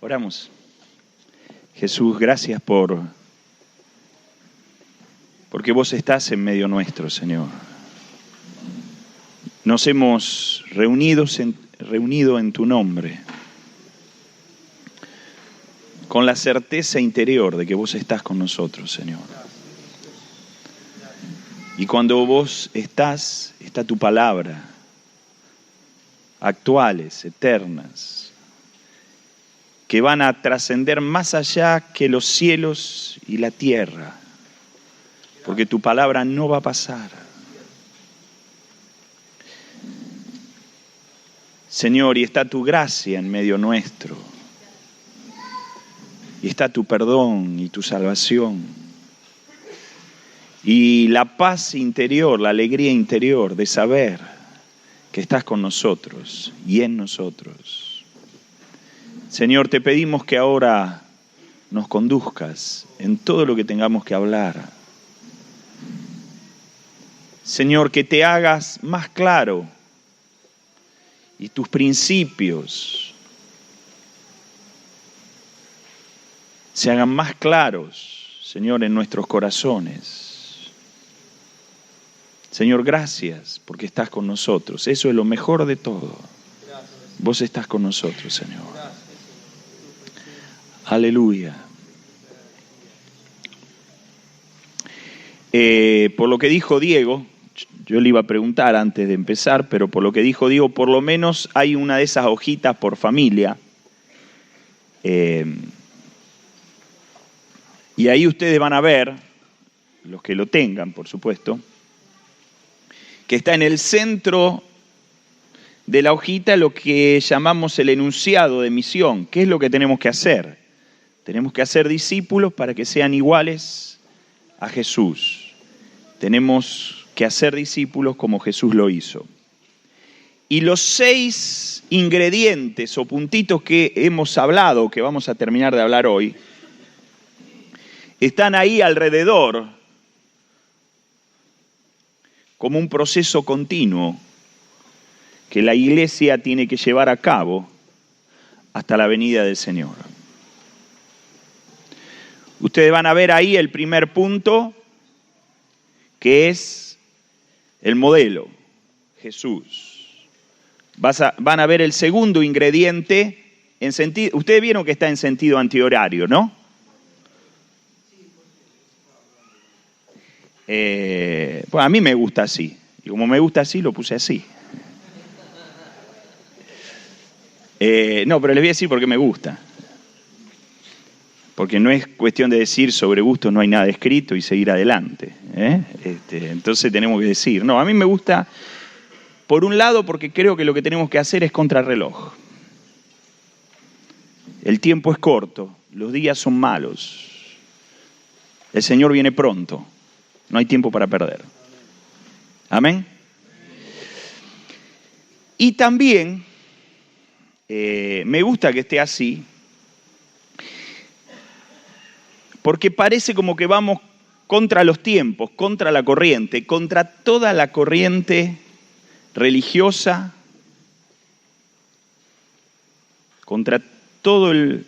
Oramos. Jesús, gracias porque vos estás en medio nuestro, Señor. Nos hemos reunido en tu nombre, con la certeza interior de que vos estás con nosotros, Señor. Y cuando vos estás, está tu palabra, actuales, eternas, que van a trascender más allá que los cielos y la tierra, porque tu palabra no va a pasar. Señor, y está tu gracia en medio nuestro, y está tu perdón y tu salvación, y la paz interior, la alegría interior de saber que estás con nosotros y en nosotros. Señor, te pedimos que ahora nos conduzcas en todo lo que tengamos que hablar. Señor, que te hagas más claro y tus principios se hagan más claros, Señor, en nuestros corazones. Señor, gracias porque estás con nosotros. Eso es lo mejor de todo. Vos estás con nosotros, Señor. Aleluya. Por lo que dijo Diego, yo le iba a preguntar antes de empezar, pero por lo que dijo Diego, por lo menos hay una de esas hojitas por familia. Y ahí ustedes van a ver, los que lo tengan, por supuesto, que está en el centro de la hojita lo que llamamos el enunciado de misión. ¿Qué es lo que tenemos que hacer? Tenemos que hacer discípulos para que sean iguales a Jesús. Tenemos que hacer discípulos como Jesús lo hizo. Y los 6 ingredientes o puntitos que hemos hablado, que vamos a terminar de hablar hoy, están ahí alrededor como un proceso continuo que la iglesia tiene que llevar a cabo hasta la venida del Señor. Ustedes van a ver ahí el primer punto, que es el modelo, Jesús. Van a ver el segundo ingrediente, en sentido, ustedes vieron que está en sentido antihorario, ¿no? Pues a mí me gusta así, y como me gusta así, lo puse así. No, pero les voy a decir por qué me gusta. Porque no es cuestión de decir sobre gustos no hay nada escrito y seguir adelante. Entonces tenemos que decir, no, a mí me gusta, por un lado, porque creo que lo que tenemos que hacer es contrarreloj. El tiempo es corto, los días son malos. El Señor viene pronto, no hay tiempo para perder. Amén. Y también me gusta que esté así, porque parece como que vamos contra los tiempos, contra la corriente, contra toda la corriente religiosa, contra todo el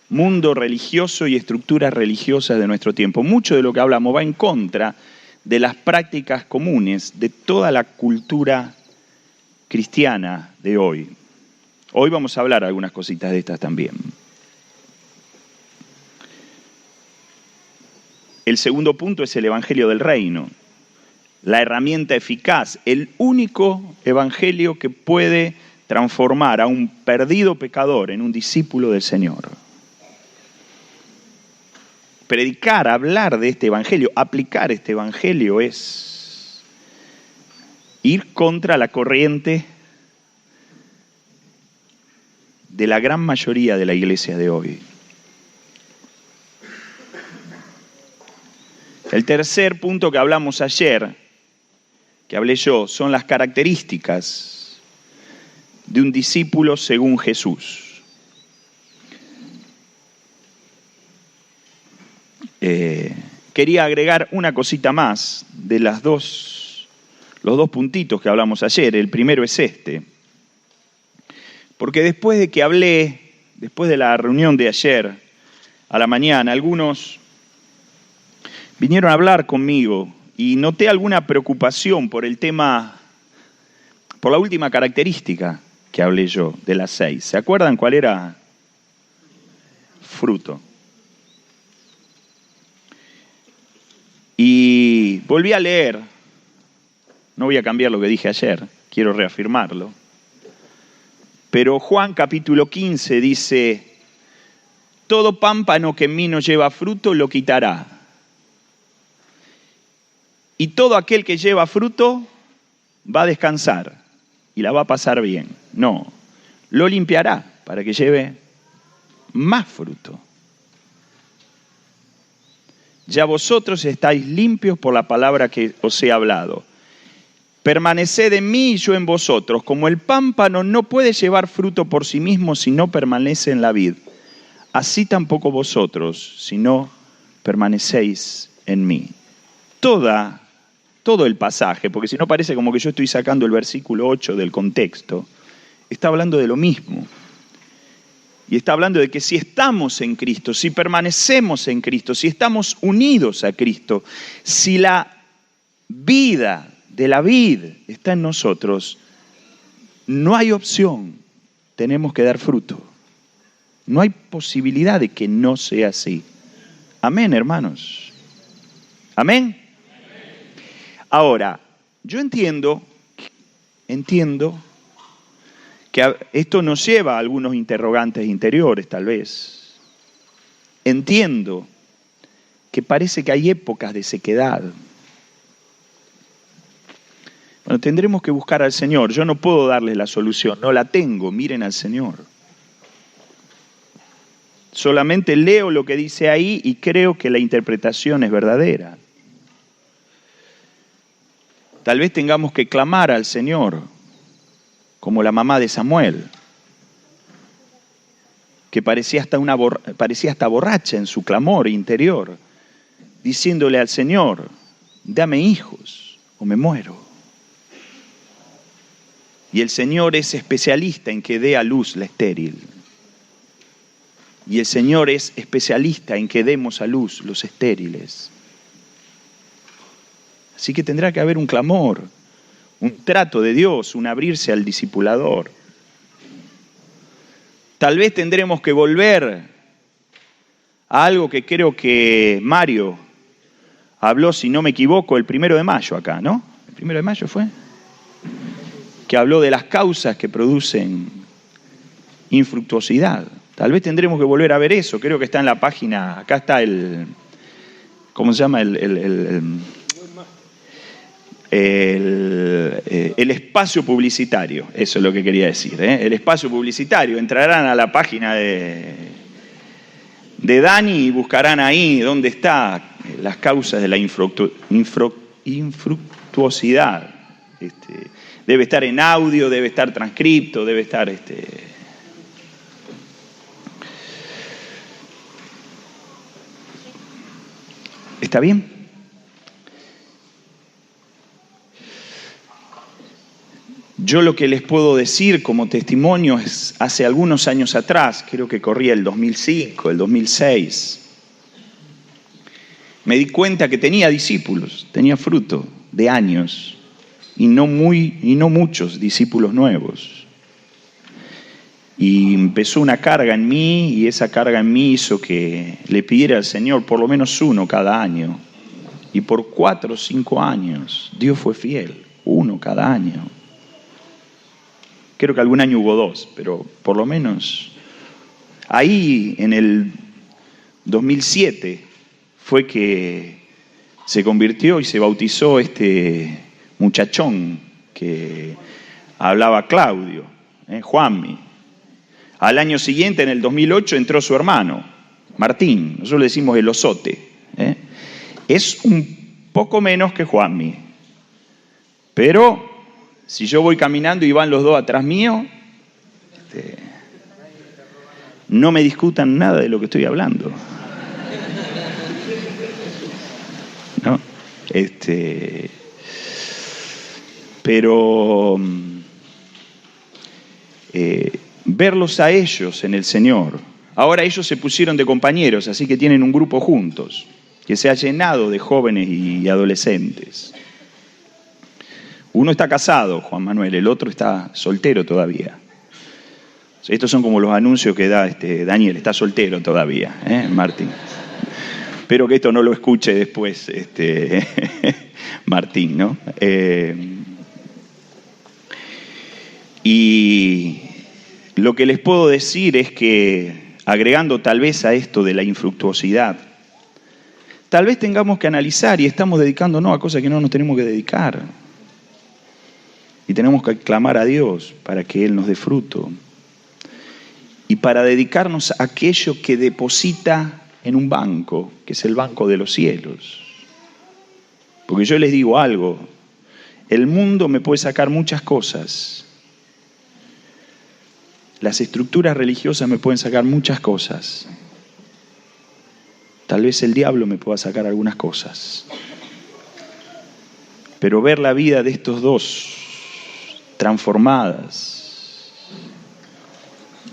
mundo religioso y estructuras religiosas de nuestro tiempo. Mucho de lo que hablamos va en contra de las prácticas comunes de toda la cultura cristiana de hoy. Hoy vamos a hablar algunas cositas de estas también. El segundo punto es el Evangelio del Reino, la herramienta eficaz, el único evangelio que puede transformar a un perdido pecador en un discípulo del Señor. Predicar, hablar de este evangelio, aplicar este evangelio es ir contra la corriente de la gran mayoría de la iglesia de hoy. El tercer punto que hablamos ayer, que hablé yo, son las características de un discípulo según Jesús. Quería agregar una cosita más de los dos puntitos que hablamos ayer. El primero es este. Porque después de que hablé después de la reunión de ayer a la mañana, algunos vinieron a hablar conmigo y noté alguna preocupación por el tema, por la última característica que hablé yo, de las 6. ¿Se acuerdan cuál era? Fruto. Y volví a leer, no voy a cambiar lo que dije ayer, quiero reafirmarlo, pero Juan capítulo 15 dice: todo pámpano que en mí no lleva fruto lo quitará, y todo aquel que lleva fruto va a descansar y la va a pasar bien. No, lo limpiará para que lleve más fruto. Ya vosotros estáis limpios por la palabra que os he hablado. Permaneced en mí y yo en vosotros. Como el pámpano no puede llevar fruto por sí mismo si no permanece en la vid, así tampoco vosotros si no permanecéis en mí. Todo el pasaje, porque si no parece como que yo estoy sacando el versículo 8 del contexto, está hablando de lo mismo. Y está hablando de que si estamos en Cristo, si permanecemos en Cristo, si estamos unidos a Cristo, si la vida de la vid está en nosotros, no hay opción, tenemos que dar fruto. No hay posibilidad de que no sea así. Amén, hermanos. Amén. Ahora, yo entiendo que esto nos lleva a algunos interrogantes interiores, tal vez. Entiendo que parece que hay épocas de sequedad. Bueno, tendremos que buscar al Señor. Yo no puedo darles la solución, no la tengo, miren al Señor. Solamente leo lo que dice ahí y creo que la interpretación es verdadera. Tal vez tengamos que clamar al Señor, como la mamá de Samuel, que parecía hasta borracha en su clamor interior, diciéndole al Señor: dame hijos o me muero. Y el Señor es especialista en que dé a luz la estéril. Y el Señor es especialista en que demos a luz los estériles. Así que tendrá que haber un clamor, un trato de Dios, un abrirse al discipulador. Tal vez tendremos que volver a algo que creo que Mario habló, si no me equivoco, el 1 de mayo acá, ¿no? ¿El 1 de mayo fue? Que habló de las causas que producen infructuosidad. Tal vez tendremos que volver a ver eso. Creo que está en la página, acá está el, ¿cómo se llama? El espacio publicitario, eso es lo que quería decir, ¿eh? El espacio publicitario. Entrarán a la página de Dani y buscarán ahí dónde están las causas de la infructuosidad. Debe estar en audio, debe estar transcripto, debe estar... ¿Está bien? Yo lo que les puedo decir como testimonio es, hace algunos años atrás, creo que corría el 2005, el 2006, me di cuenta que tenía discípulos, tenía fruto de años y no muchos discípulos nuevos. Y empezó una carga en mí y esa carga en mí hizo que le pidiera al Señor por lo menos uno cada año. Y por 4 o 5 años Dios fue fiel, uno cada año. Creo que algún año hubo 2, pero por lo menos ahí en el 2007 fue que se convirtió y se bautizó este muchachón que hablaba Claudio, Juanmi. Al año siguiente, en el 2008, entró su hermano, Martín. Nosotros le decimos el osote. Es un poco menos que Juanmi, pero si yo voy caminando y van los dos atrás mío, no me discutan nada de lo que estoy hablando. ¿No? Pero verlos a ellos en el Señor. Ahora ellos se pusieron de compañeros, así que tienen un grupo juntos, que se ha llenado de jóvenes y adolescentes. Uno está casado, Juan Manuel, el otro está soltero todavía. Estos son como los anuncios que da Daniel, está soltero todavía, Martín. Espero que esto no lo escuche después Martín, ¿no? Y lo que les puedo decir es que, agregando tal vez a esto de la infructuosidad, tal vez tengamos que analizar y estamos dedicándonos a cosas que no nos tenemos que dedicar. Y tenemos que clamar a Dios para que Él nos dé fruto. Y para dedicarnos a aquello que deposita en un banco, que es el banco de los cielos. Porque yo les digo algo, el mundo me puede sacar muchas cosas. Las estructuras religiosas me pueden sacar muchas cosas. Tal vez el diablo me pueda sacar algunas cosas. Pero ver la vida de estos dos transformadas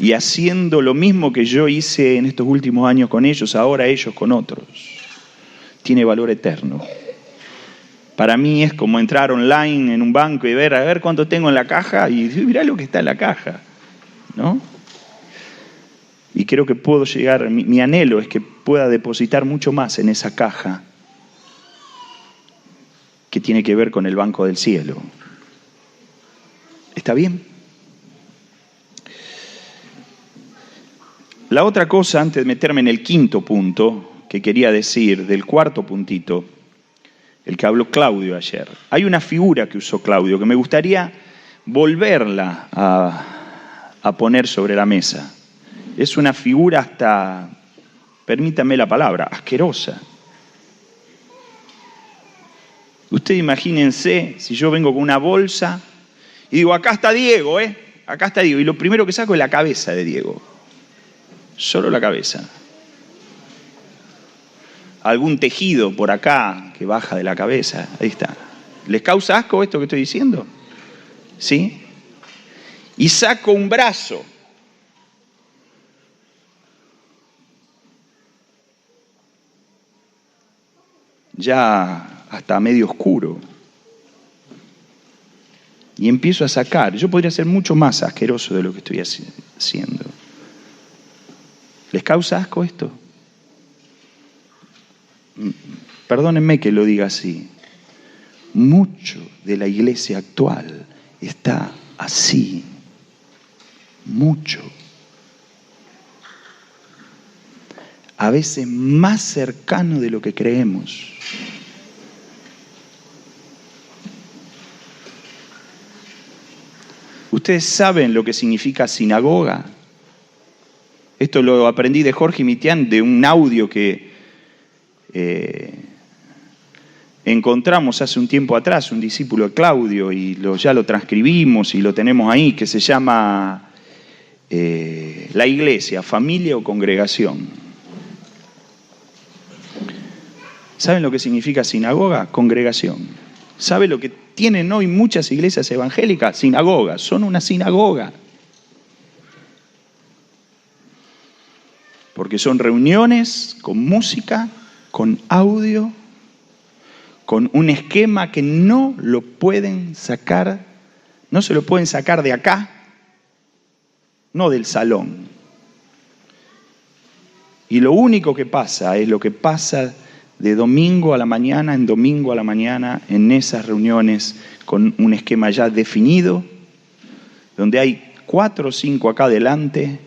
y haciendo lo mismo que yo hice en estos últimos años con ellos, ahora ellos con otros, tiene valor eterno. Para mí es como entrar online en un banco y ver, a ver cuánto tengo en la caja y mirá lo que está en la caja, ¿no? Y creo que puedo llegar, mi anhelo es que pueda depositar mucho más en esa caja que tiene que ver con el banco del cielo. ¿Está bien? La otra cosa, antes de meterme en el quinto punto, que quería decir, del cuarto puntito, el que habló Claudio ayer. Hay una figura que usó Claudio que me gustaría volverla a poner sobre la mesa. Es una figura hasta, permítame la palabra, asquerosa. Ustedes imagínense si yo vengo con una bolsa y digo, acá está Diego, acá está Diego. Y lo primero que saco es la cabeza de Diego. Solo la cabeza. Algún tejido por acá que baja de la cabeza. Ahí está. ¿Les causa asco esto que estoy diciendo? ¿Sí? Y saco un brazo. Ya hasta medio oscuro. Y empiezo a sacar. Yo podría ser mucho más asqueroso de lo que estoy haciendo. ¿Les causa asco esto? Perdónenme que lo diga así. Mucho de la iglesia actual está así. Mucho. A veces más cercano de lo que creemos. ¿Ustedes saben lo que significa sinagoga? Esto lo aprendí de Jorge Mitián, de un audio que encontramos hace un tiempo atrás, un discípulo de Claudio, y ya lo transcribimos y lo tenemos ahí, que se llama la iglesia, familia o congregación. ¿Saben lo que significa sinagoga? Congregación. ¿Saben lo que tienen hoy muchas iglesias evangélicas? Sinagogas, son una sinagoga. Porque son reuniones con música, con audio, con un esquema que no lo pueden sacar, no se lo pueden sacar de acá, no del salón. Y lo único que pasa es lo que pasa de domingo a la mañana, en domingo a la mañana, en esas reuniones con un esquema ya definido, donde hay 4 o 5 acá adelante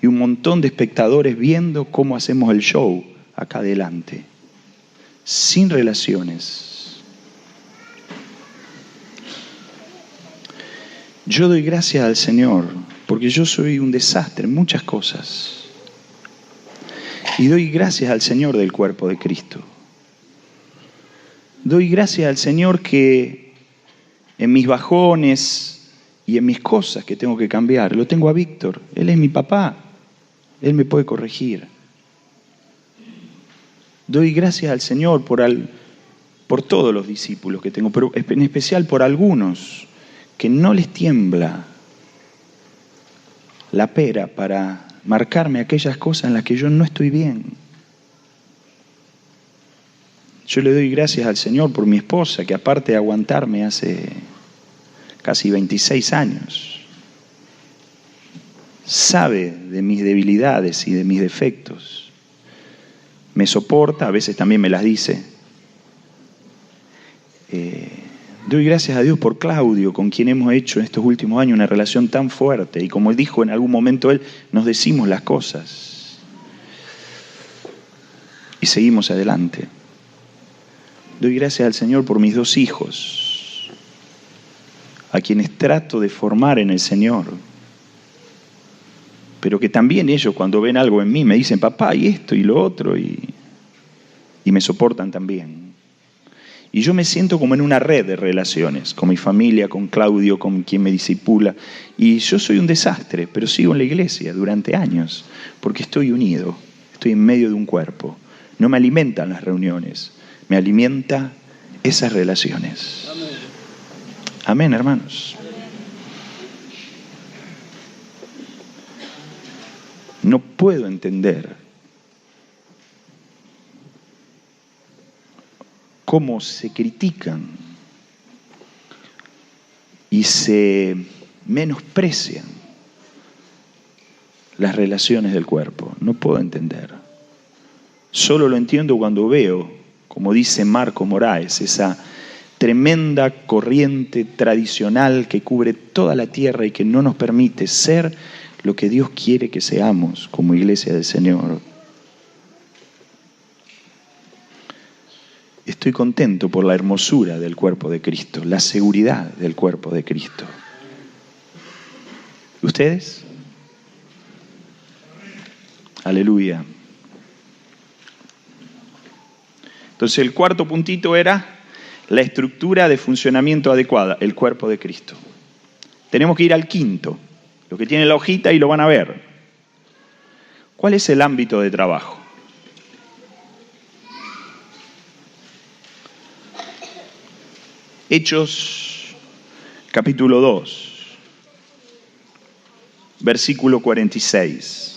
y un montón de espectadores viendo cómo hacemos el show acá adelante, sin relaciones. Yo doy gracias al Señor, porque yo soy un desastre en muchas cosas. Y doy gracias al Señor del cuerpo de Cristo. Doy gracias al Señor que en mis bajones y en mis cosas que tengo que cambiar, lo tengo a Víctor. Él es mi papá. Él me puede corregir. Doy gracias al Señor por todos los discípulos que tengo, pero en especial por algunos que no les tiembla la pera para marcarme aquellas cosas en las que yo no estoy bien. Yo le doy gracias al Señor por mi esposa, que aparte de aguantarme hace casi 26 años, sabe de mis debilidades y de mis defectos. Me soporta, a veces también me las dice. Doy gracias a Dios por Claudio, con quien hemos hecho en estos últimos años una relación tan fuerte. Y como él dijo en algún momento él, nos decimos las cosas. Y seguimos adelante. Doy gracias al Señor por mis 2 hijos, a quienes trato de formar en el Señor. Pero que también ellos cuando ven algo en mí me dicen, papá, y esto y lo otro, y me soportan también. Y yo me siento como en una red de relaciones, con mi familia, con Claudio, con quien me discipula. Y yo soy un desastre, pero sigo en la iglesia durante años, porque estoy unido, estoy en medio de un cuerpo. No me alimentan las reuniones, me alimenta esas relaciones. Amén, hermanos. No puedo entender cómo se critican y se menosprecian las relaciones del cuerpo. No puedo entender. Solo lo entiendo cuando veo, como dice Marco Moraes, esa tremenda corriente tradicional que cubre toda la tierra y que no nos permite ser lo que Dios quiere que seamos como iglesia del Señor. Estoy contento por la hermosura del cuerpo de Cristo, la seguridad del cuerpo de Cristo. ¿Ustedes? Aleluya. Entonces el cuarto puntito era la estructura de funcionamiento adecuada, el cuerpo de Cristo. Tenemos que ir al quinto, lo que tiene la hojita y lo van a ver. ¿Cuál es el ámbito de trabajo? Hechos, capítulo 2, versículo 46.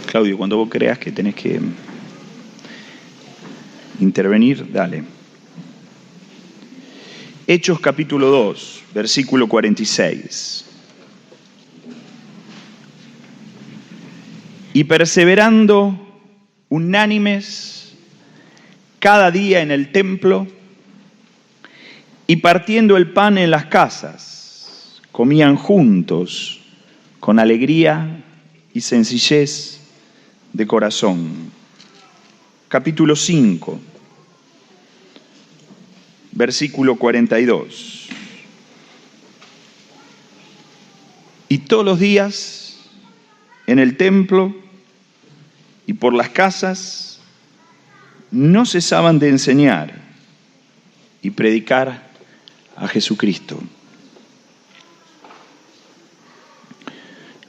Claudio, cuando vos creas que tenés que intervenir, dale. Hechos capítulo 2, versículo 46. Y perseverando unánimes cada día en el templo y partiendo el pan en las casas, comían juntos con alegría y sencillez de corazón. Capítulo 5, versículo 42. Y todos los días en el templo y por las casas no cesaban de enseñar y predicar a Jesucristo.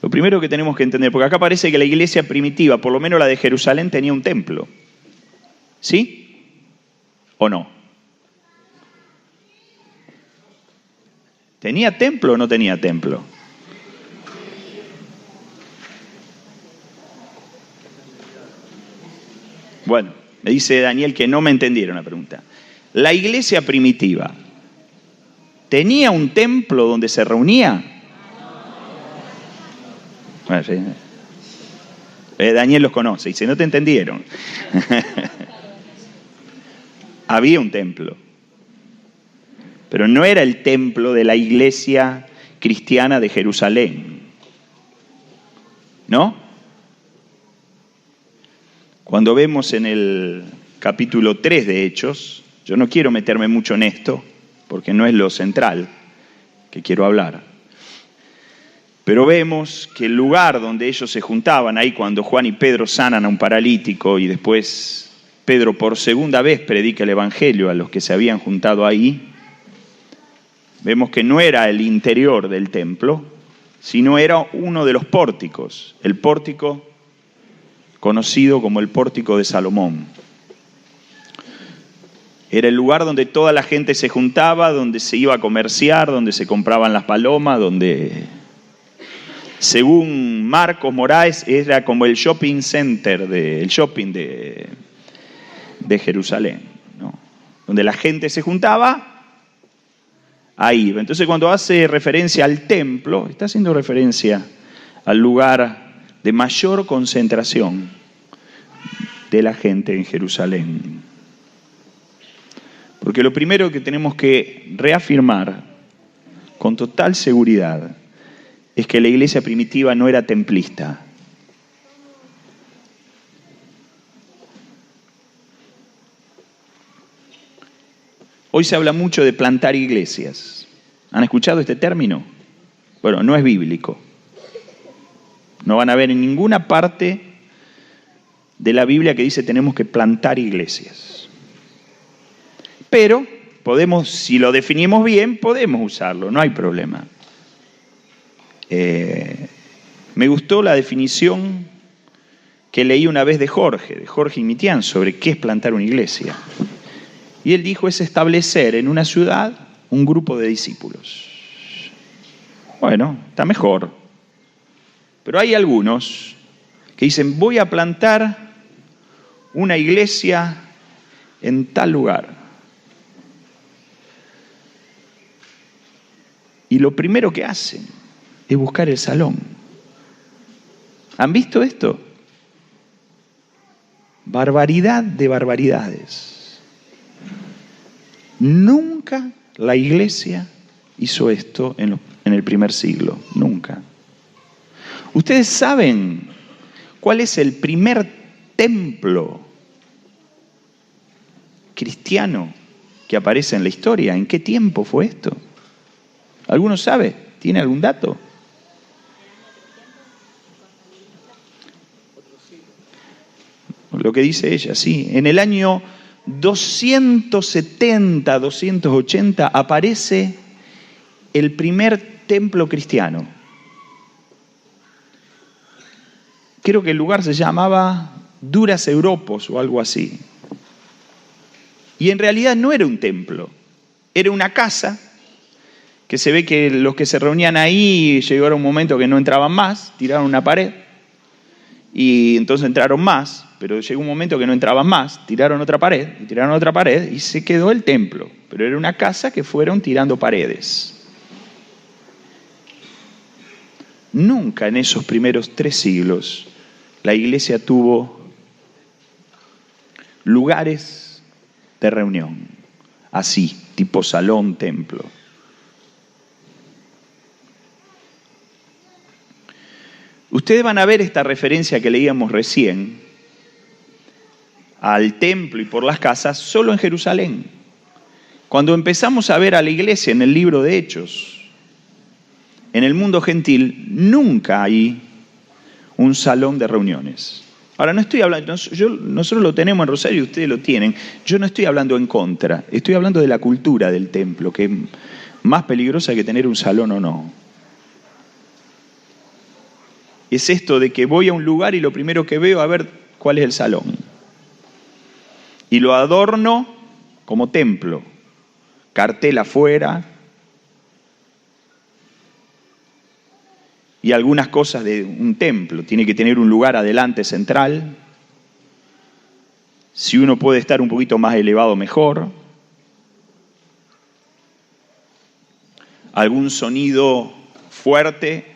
Lo primero que tenemos que entender, porque acá parece que la iglesia primitiva, por lo menos la de Jerusalén, tenía un templo. ¿Sí? ¿O no? ¿Tenía templo o no tenía templo? Bueno, me dice Daniel que no me entendieron la pregunta. ¿La iglesia primitiva tenía un templo donde se reunía? Bueno, sí. Daniel los conoce, dice, no te entendieron. Había un templo, pero no era el templo de la iglesia cristiana de Jerusalén, ¿no? Cuando vemos en el capítulo 3 de Hechos, yo no quiero meterme mucho en esto, porque no es lo central que quiero hablar, pero vemos que el lugar donde ellos se juntaban, ahí cuando Juan y Pedro sanan a un paralítico y después Pedro por segunda vez predica el evangelio a los que se habían juntado ahí, vemos que no era el interior del templo, sino era uno de los pórticos, el pórtico conocido como el pórtico de Salomón. Era el lugar donde toda la gente se juntaba, donde se iba a comerciar, donde se compraban las palomas, donde, según Marcos Moraes, era como el shopping center, el shopping de Jerusalén, ¿no? Donde la gente se juntaba, ahí iba. Entonces, cuando hace referencia al templo, está haciendo referencia al lugar de mayor concentración de la gente en Jerusalén. Porque lo primero que tenemos que reafirmar con total seguridad es que la iglesia primitiva no era templista. Hoy se habla mucho de plantar iglesias. ¿Han escuchado este término? Bueno, no es bíblico. No van a ver en ninguna parte de la Biblia que dice tenemos que plantar iglesias. Pero podemos, si lo definimos bien, podemos usarlo, no hay problema. Me gustó la definición que leí una vez de Jorge Imitián, sobre qué es plantar una iglesia. Y él dijo, es establecer en una ciudad un grupo de discípulos. Bueno, está mejor. Pero hay algunos que dicen, voy a plantar una iglesia en tal lugar. Y lo primero que hacen es buscar el salón. ¿Han visto esto? Barbaridad de barbaridades. Nunca la iglesia hizo esto en el primer siglo. Nunca. ¿Ustedes saben cuál es el primer templo cristiano que aparece en la historia? ¿En qué tiempo fue esto? ¿Alguno sabe? ¿Tiene algún dato? Lo que dice ella, sí. En el año 270, 280 aparece el primer templo cristiano. Creo que el lugar se llamaba Duras Europos o algo así. Y en realidad no era un templo, era una casa que se ve que los que se reunían ahí llegaron un momento que no entraban más, tiraron una pared y entonces entraron más, pero llegó un momento que no entraban más, tiraron otra pared y se quedó el templo, pero era una casa que fueron tirando paredes. Nunca en esos primeros 3 siglos la iglesia tuvo lugares de reunión, así, tipo salón, templo. Ustedes van a ver esta referencia que leíamos recién al templo y por las casas solo en Jerusalén. Cuando empezamos a ver a la iglesia en el libro de Hechos, en el mundo gentil, nunca hay un salón de reuniones. Ahora, no estoy hablando, nosotros lo tenemos en Rosario y ustedes lo tienen. Yo no estoy hablando en contra, estoy hablando de la cultura del templo, que es más peligrosa que tener un salón o no. Es esto de que voy a un lugar y lo primero que veo, a ver cuál es el salón. Y lo adorno como templo. Cartel afuera. Y algunas cosas de un templo. Tiene que tener un lugar adelante central. Si uno puede estar un poquito más elevado, mejor. Algún sonido fuerte.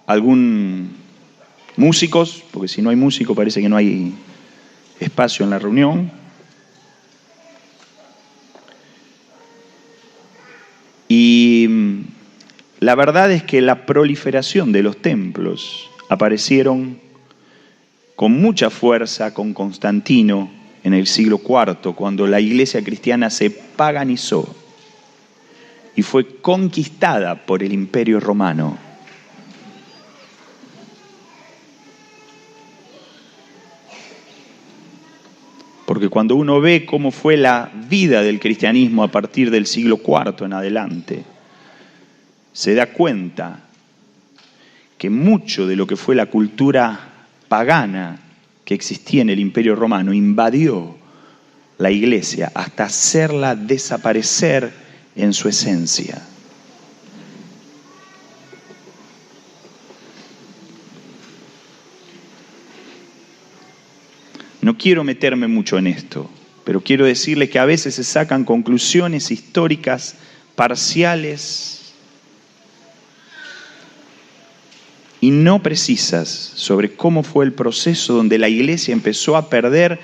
Algún músicos, porque si no hay músico parece que no hay espacio en la reunión. Y la verdad es que la proliferación de los templos aparecieron con mucha fuerza con Constantino en el siglo IV, cuando la iglesia cristiana se paganizó y fue conquistada por el Imperio Romano. Porque cuando uno ve cómo fue la vida del cristianismo a partir del siglo IV en adelante, se da cuenta que mucho de lo que fue la cultura pagana que existía en el Imperio Romano invadió la iglesia hasta hacerla desaparecer en su esencia. No quiero meterme mucho en esto, pero quiero decirles que a veces se sacan conclusiones históricas parciales y no precisas sobre cómo fue el proceso donde la iglesia empezó a perder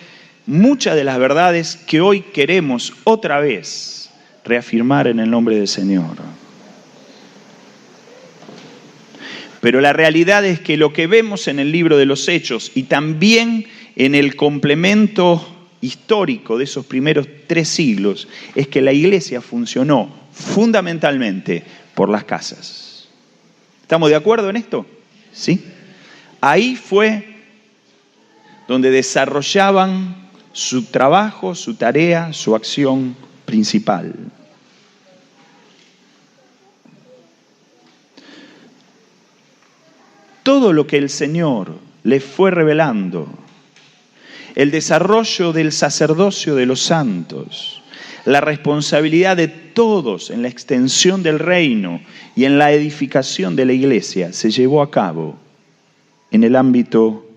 muchas de las verdades que hoy queremos otra vez reafirmar en el nombre del Señor. Pero la realidad es que lo que vemos en el libro de los Hechos y también en el complemento histórico de esos primeros 3 siglos es que la iglesia funcionó fundamentalmente por las casas. ¿Estamos de acuerdo en esto? ¿Sí? Ahí fue donde desarrollaban su trabajo, su tarea, su acción principal. Todo lo que el Señor les fue revelando, el desarrollo del sacerdocio de los santos, la responsabilidad de todos en la extensión del reino y en la edificación de la iglesia se llevó a cabo en el ámbito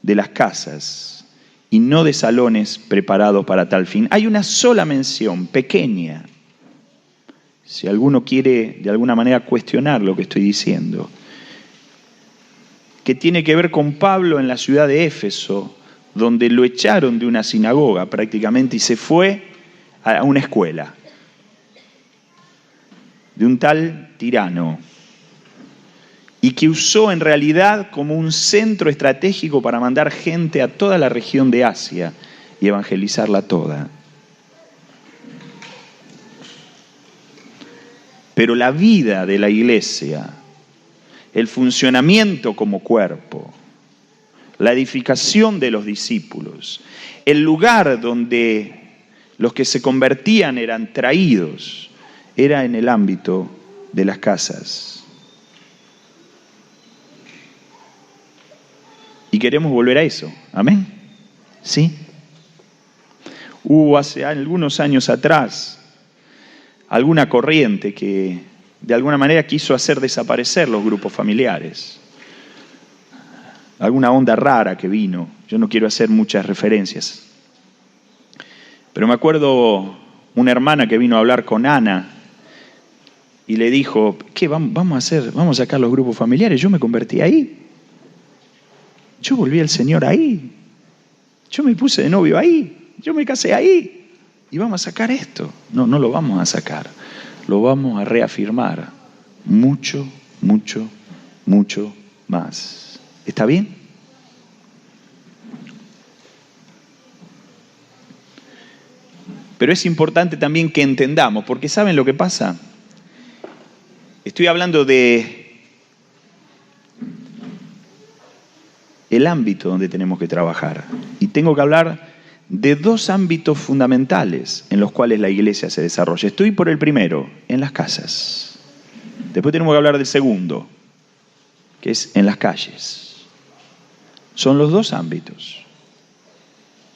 de las casas y no de salones preparados para tal fin. Hay una sola mención pequeña, si alguno quiere de alguna manera cuestionar lo que estoy diciendo, que tiene que ver con Pablo en la ciudad de Éfeso, donde lo echaron de una sinagoga prácticamente y se fue a una escuela de un tal Tirano, y que usó en realidad como un centro estratégico para mandar gente a toda la región de Asia y evangelizarla toda. Pero la vida de la iglesia, el funcionamiento como cuerpo, la edificación de los discípulos, el lugar donde los que se convertían eran traídos, era en el ámbito de las casas. Y queremos volver a eso, ¿amén? ¿Sí? Hubo hace algunos años atrás alguna corriente que de alguna manera quiso hacer desaparecer los grupos familiares. Alguna onda rara que vino, yo no quiero hacer muchas referencias. Pero me acuerdo una hermana que vino a hablar con Ana y le dijo, ¿qué vamos a sacar los grupos familiares? Yo me convertí ahí. Yo volví al Señor ahí. Yo me puse de novio ahí. Yo me casé ahí. Y vamos a sacar esto. No lo vamos a sacar. Lo vamos a reafirmar mucho, mucho, mucho más. ¿Está bien? Pero es importante también que entendamos, porque ¿saben lo que pasa? Estoy hablando de el ámbito donde tenemos que trabajar. Y tengo que hablar de 2 ámbitos fundamentales en los cuales la iglesia se desarrolla. Estoy por el primero, en las casas. Después tenemos que hablar del segundo, que es en las calles. Son los 2 ámbitos.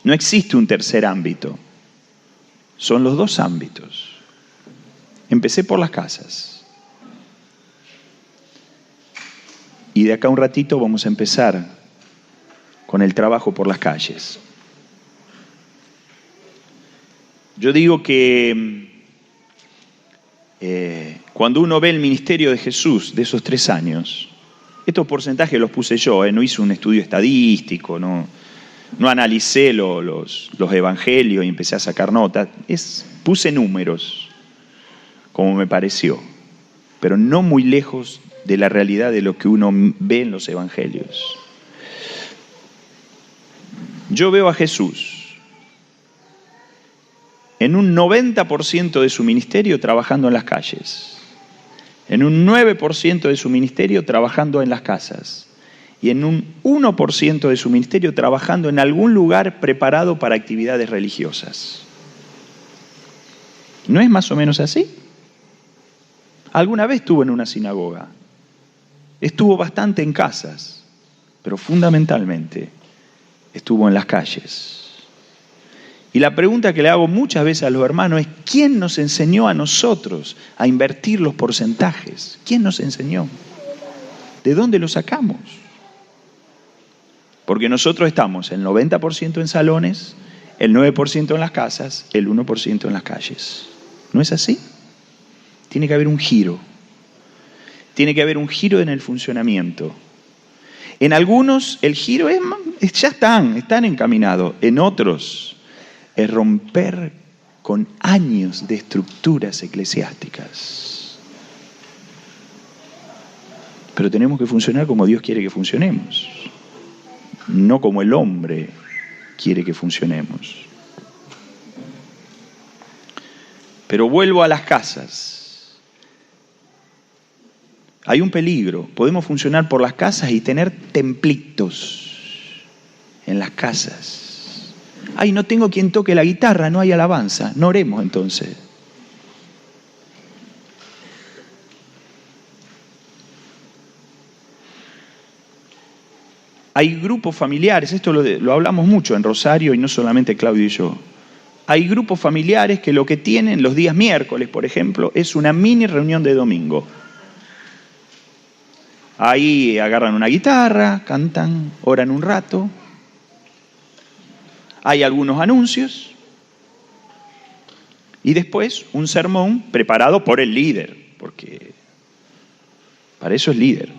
No existe un tercer ámbito. Son los 2 ámbitos. Empecé por las casas. Y de acá a un ratito vamos a empezar con el trabajo por las calles. Yo digo que cuando uno ve el ministerio de Jesús de esos 3 años, estos porcentajes los puse yo, no hice un estudio estadístico, no analicé los evangelios y empecé a sacar notas, puse números como me pareció, pero no muy lejos de la realidad de lo que uno ve en los evangelios. Yo veo a Jesús en un 90% de su ministerio trabajando en las calles, en un 9% de su ministerio trabajando en las casas y en un 1% de su ministerio trabajando en algún lugar preparado para actividades religiosas. ¿No es más o menos así? Alguna vez estuvo en una sinagoga, estuvo bastante en casas, pero fundamentalmente estuvo en las calles. Y la pregunta que le hago muchas veces a los hermanos es: ¿quién nos enseñó a nosotros a invertir los porcentajes? ¿Quién nos enseñó? ¿De dónde lo sacamos? Porque nosotros estamos el 90% en salones, el 9% en las casas, el 1% en las calles. ¿No es así? Tiene que haber un giro. Tiene que haber un giro en el funcionamiento. En algunos el giro ya están encaminados. En otros es romper con años de estructuras eclesiásticas. Pero tenemos que funcionar como Dios quiere que funcionemos, no como el hombre quiere que funcionemos. Pero vuelvo a las casas. Hay un peligro. Podemos funcionar por las casas y tener templitos en las casas. Ay, no tengo quien toque la guitarra, no hay alabanza. No oremos entonces. Hay grupos familiares, esto lo hablamos mucho en Rosario y no solamente Claudio y yo. Hay grupos familiares que lo que tienen los días miércoles, por ejemplo, es una mini reunión de domingo. Ahí agarran una guitarra, cantan, oran un rato. Hay algunos anuncios. Y después un sermón preparado por el líder, porque para eso es líder.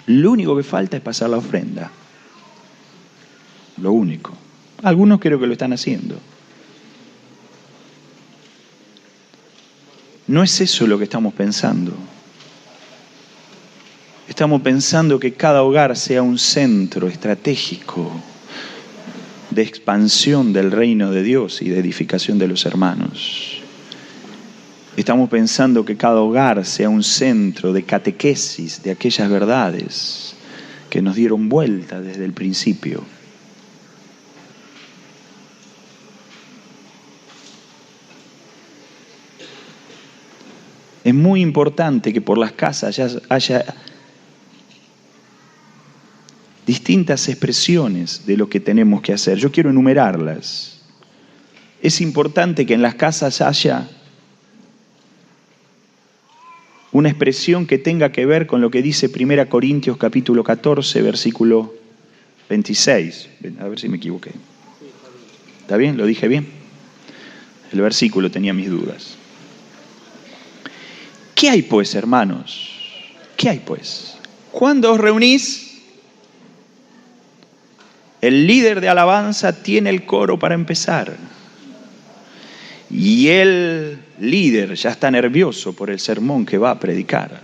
Lo único que falta es pasar la ofrenda. Lo único. Algunos creo que lo están haciendo. No es eso lo que estamos pensando. Estamos pensando que cada hogar sea un centro estratégico de expansión del reino de Dios y de edificación de los hermanos. Estamos pensando que cada hogar sea un centro de catequesis de aquellas verdades que nos dieron vuelta desde el principio. Es muy importante que por las casas haya distintas expresiones de lo que tenemos que hacer. Yo quiero enumerarlas. Es importante que en las casas haya una expresión que tenga que ver con lo que dice 1 Corintios capítulo 14, versículo 26. A ver si me equivoqué. ¿Está bien? ¿Lo dije bien? El versículo tenía mis dudas. ¿Qué hay pues, hermanos? ¿Qué hay pues? Cuando os reunís, el líder de alabanza tiene el coro para empezar. Y el líder ya está nervioso por el sermón que va a predicar.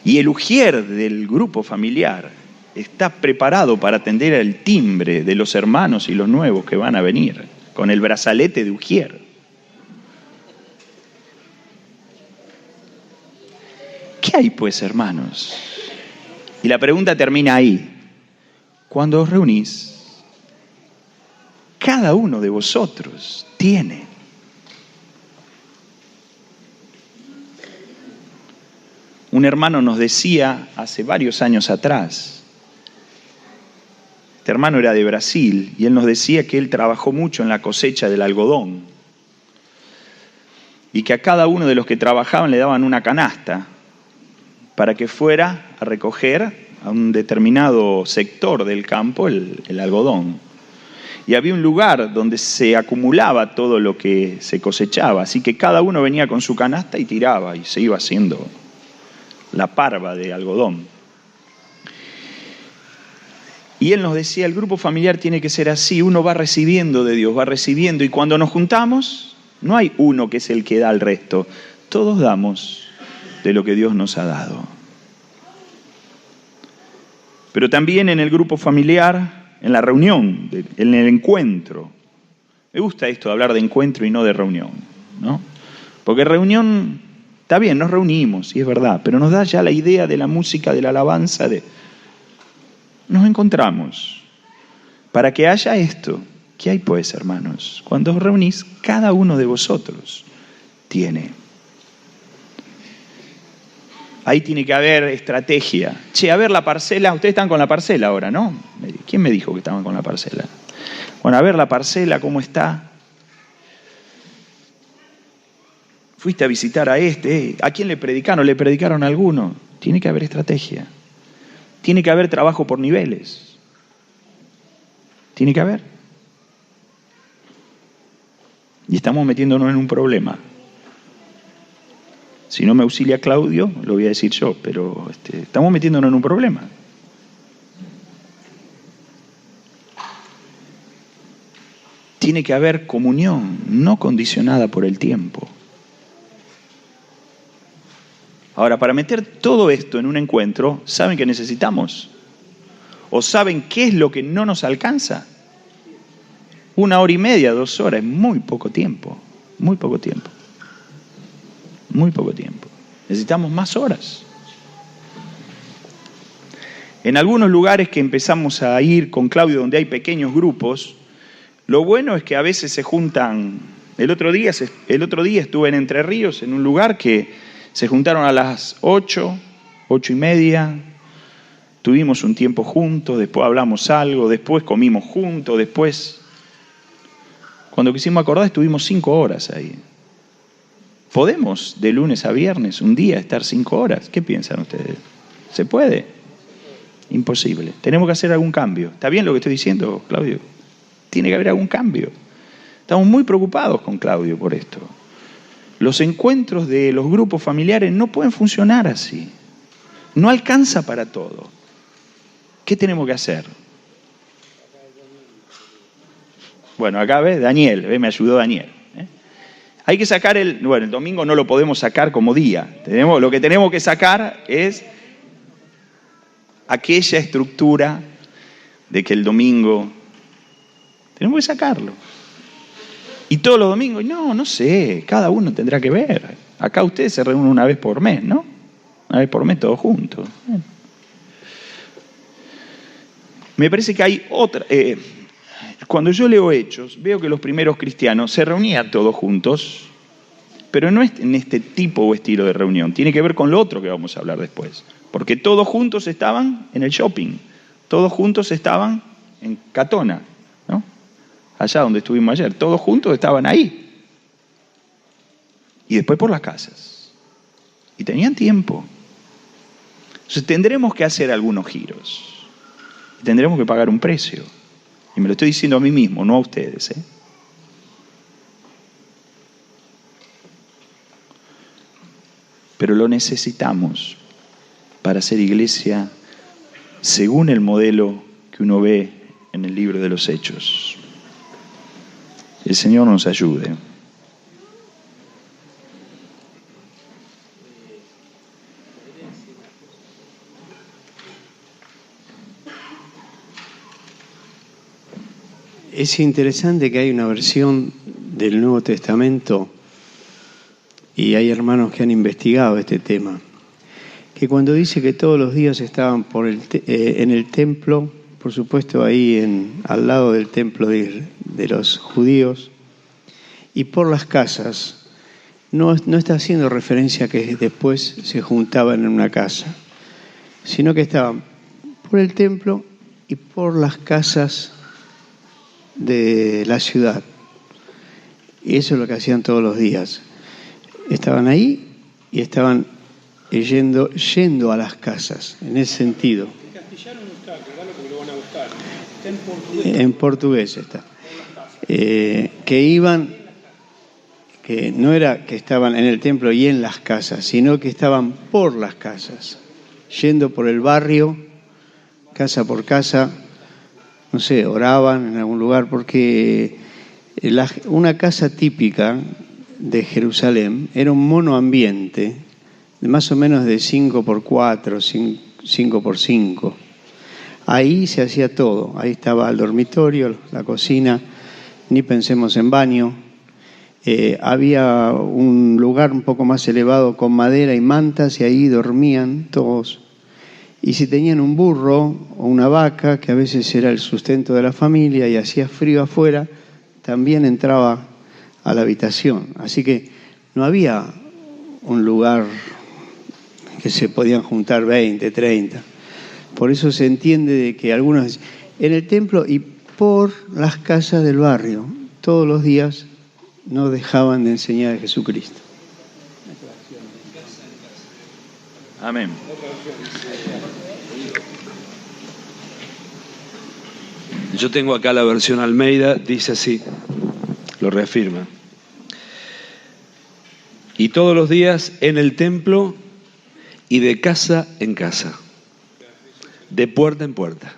Y el ujier del grupo familiar está preparado para atender al timbre de los hermanos y los nuevos que van a venir, con el brazalete de ujier. ¿Qué hay pues, hermanos? Y la pregunta termina ahí. Cuando os reunís, cada uno de vosotros tiene. Un hermano nos decía hace varios años atrás, este hermano era de Brasil, y él nos decía que él trabajó mucho en la cosecha del algodón y que a cada uno de los que trabajaban le daban una canasta para que fuera a recoger a un determinado sector del campo el algodón. Y había un lugar donde se acumulaba todo lo que se cosechaba, así que cada uno venía con su canasta y tiraba, y se iba haciendo la parva de algodón. Y él nos decía, el grupo familiar tiene que ser así, uno va recibiendo de Dios, va recibiendo, y cuando nos juntamos, no hay uno que es el que da al resto, todos damos de lo que Dios nos ha dado. Pero también en el grupo familiar, en la reunión, en el encuentro, Me gusta esto de hablar de encuentro y no de reunión, ¿no? Porque reunión, está bien, nos reunimos, sí es verdad, pero nos da ya la idea de la música, de la alabanza, nos encontramos. Para que haya esto, ¿qué hay pues, hermanos? Cuando os reunís, cada uno de vosotros tiene. Ahí tiene que haber estrategia. Che, a ver la parcela, ustedes están con la parcela ahora, ¿no? ¿Quién me dijo que estaban con la parcela? Bueno, a ver la parcela, ¿cómo está? Fuiste a visitar a este, ¿a quién le predicaron? ¿Le predicaron a alguno? Tiene que haber estrategia. Tiene que haber trabajo por niveles. Tiene que haber. Y estamos metiéndonos en un problema. Si no me auxilia Claudio, lo voy a decir yo, pero estamos metiéndonos en un problema. Tiene que haber comunión, no condicionada por el tiempo. Ahora, para meter todo esto en un encuentro, ¿saben qué necesitamos? ¿O saben qué es lo que no nos alcanza? 1 hora y media, 2 horas, es muy poco tiempo, muy poco tiempo. Muy poco tiempo. Necesitamos más horas. En algunos lugares que empezamos a ir con Claudio, donde hay pequeños grupos, lo bueno es que a veces se juntan. El otro día estuve en Entre Ríos, en un lugar que se juntaron a las 8, 8:30. Tuvimos un tiempo juntos, después hablamos algo, después comimos juntos, después, cuando quisimos acordar, estuvimos 5 horas ahí. ¿Podemos de lunes a viernes, un día, estar 5 horas? ¿Qué piensan ustedes? ¿Se puede? Imposible. Tenemos que hacer algún cambio. ¿Está bien lo que estoy diciendo, Claudio? Tiene que haber algún cambio. Estamos muy preocupados con Claudio por esto. Los encuentros de los grupos familiares no pueden funcionar así. No alcanza para todo. ¿Qué tenemos que hacer? Bueno, acá ves, Daniel, me ayudó Daniel. Hay que sacar el domingo no lo podemos sacar como día. Lo que tenemos que sacar es aquella estructura de que el domingo tenemos que sacarlo. Y todos los domingos, no sé, cada uno tendrá que ver. Acá ustedes se reúnen una vez por mes, ¿no? Una vez por mes todos juntos. Me parece que hay otra. Cuando yo leo Hechos, veo que los primeros cristianos se reunían todos juntos, pero no es en este tipo o estilo de reunión. Tiene que ver con lo otro que vamos a hablar después. Porque todos juntos estaban en el shopping, todos juntos estaban en Catona, ¿no? Allá donde estuvimos ayer, todos juntos estaban ahí. Y después por las casas. Y tenían tiempo. Entonces tendremos que hacer algunos giros. Y tendremos que pagar un precio. Y me lo estoy diciendo a mí mismo, no a ustedes, ¿eh? Pero lo necesitamos para ser iglesia según el modelo que uno ve en el libro de los Hechos. El Señor nos ayude. Es interesante que hay una versión del Nuevo Testamento y hay hermanos que han investigado este tema, que cuando dice que todos los días estaban en el templo, por supuesto ahí al lado del templo de los judíos, y por las casas, no está haciendo referencia a que después se juntaban en una casa, sino que estaban por el templo y por las casas de la ciudad. Y eso es lo que hacían todos los días. Estaban ahí y estaban yendo a las casas, en ese sentido. En castellano no está, claro, porque lo van a buscar. Está en portugués. En portugués está. Que iban, que no era que estaban en el templo y en las casas, sino que estaban por las casas, yendo por el barrio, casa por casa, no sé, oraban en algún lugar, porque una casa típica de Jerusalén era un monoambiente de más o menos de 5x4, 5x5. Ahí se hacía todo, ahí estaba el dormitorio, la cocina, ni pensemos en baño. Había un lugar un poco más elevado con madera y mantas y ahí dormían todos. Y si tenían un burro o una vaca, que a veces era el sustento de la familia y hacía frío afuera, también entraba a la habitación. Así que no había un lugar que se podían juntar 20, 30. Por eso se entiende de que algunos en el templo y por las casas del barrio, todos los días no dejaban de enseñar a Jesucristo. Amén. Yo tengo acá la versión Almeida, dice así, lo reafirma. Y todos los días en el templo y de casa en casa, de puerta en puerta.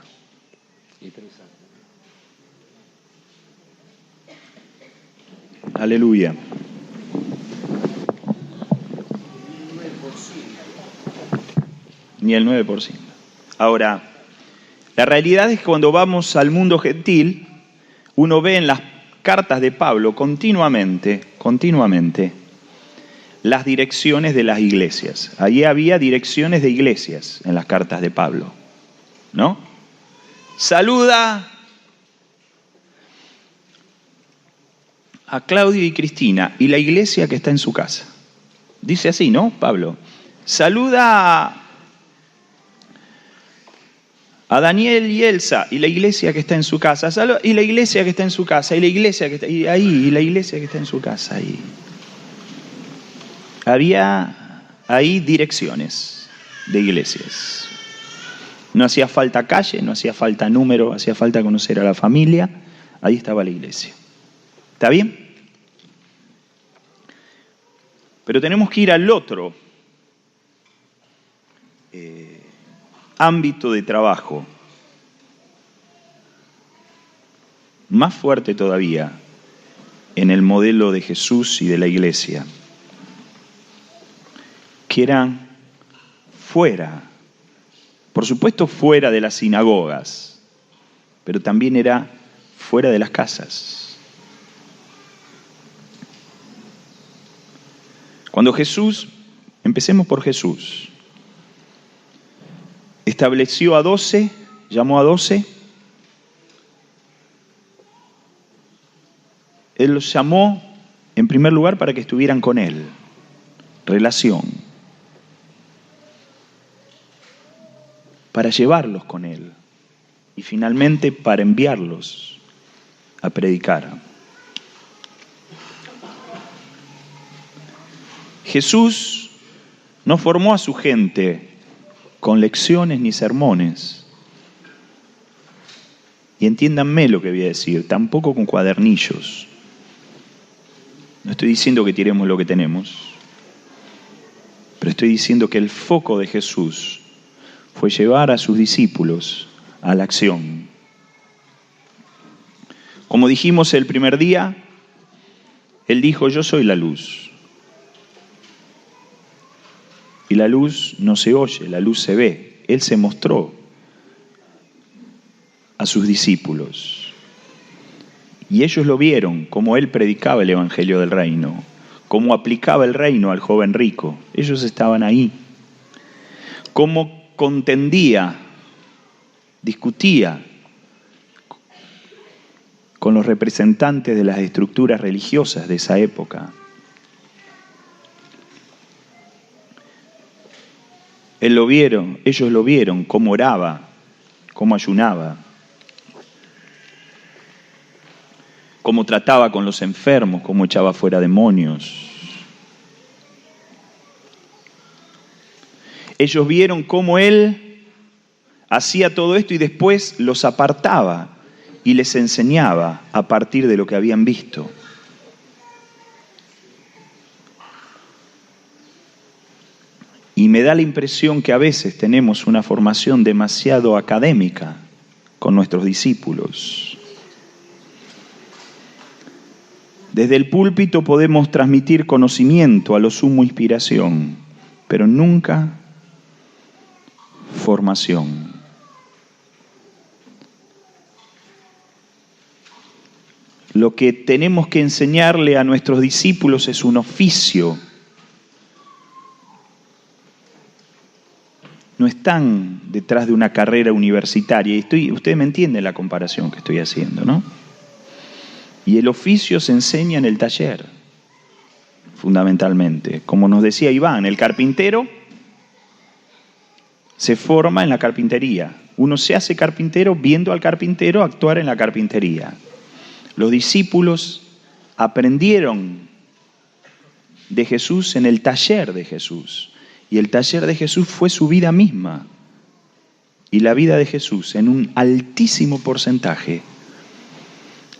Aleluya. Ni el 9%. Ahora, la realidad es que cuando vamos al mundo gentil, uno ve en las cartas de Pablo continuamente, las direcciones de las iglesias. Allí había direcciones de iglesias en las cartas de Pablo, ¿no? Saluda a Claudio y Cristina y la iglesia que está en su casa. Dice así, ¿no, Pablo? Saluda a Daniel y Elsa y la iglesia que está en su casa. Y la iglesia que está en su casa. Y la iglesia que está ahí. Y la iglesia que está en su casa. Ahí. Había ahí direcciones de iglesias. No hacía falta calle, no hacía falta número, hacía falta conocer a la familia. Ahí estaba la iglesia. ¿Está bien? Pero tenemos que ir al otro ámbito de trabajo, más fuerte todavía en el modelo de Jesús y de la iglesia, que eran fuera, por supuesto fuera de las sinagogas, pero también era fuera de las casas. Cuando Jesús, empecemos por Jesús, estableció a 12, llamó a 12, Él los llamó en primer lugar para que estuvieran con Él, relación, para llevarlos con Él y finalmente para enviarlos a predicar. Jesús no formó a su gente con lecciones ni sermones. Y entiéndanme lo que voy a decir, tampoco con cuadernillos. No estoy diciendo que tiremos lo que tenemos, pero estoy diciendo que el foco de Jesús fue llevar a sus discípulos a la acción. Como dijimos el primer día, Él dijo, yo soy la luz. Y la luz no se oye, la luz se ve. Él se mostró a sus discípulos. Y ellos lo vieron, como Él predicaba el Evangelio del Reino, cómo aplicaba el reino al joven rico. Ellos estaban ahí. Cómo contendía, discutía con los representantes de las estructuras religiosas de esa época. Ellos lo vieron, cómo oraba, cómo ayunaba, cómo trataba con los enfermos, cómo echaba fuera demonios. Ellos vieron cómo Él hacía todo esto y después los apartaba y les enseñaba a partir de lo que habían visto. Y me da la impresión que a veces tenemos una formación demasiado académica con nuestros discípulos. Desde el púlpito podemos transmitir conocimiento, a lo sumo inspiración, pero nunca formación. lo que tenemos que enseñarle a nuestros discípulos es un oficio. No están detrás de una carrera universitaria. Y ustedes me entienden la comparación que estoy haciendo, ¿no? Y el oficio se enseña en el taller, fundamentalmente. Como nos decía Iván, el carpintero se forma en la carpintería. Uno se hace carpintero viendo al carpintero actuar en la carpintería. Los discípulos aprendieron de Jesús en el taller de Jesús. Y el taller de Jesús fue su vida misma. Y la vida de Jesús, en un altísimo porcentaje,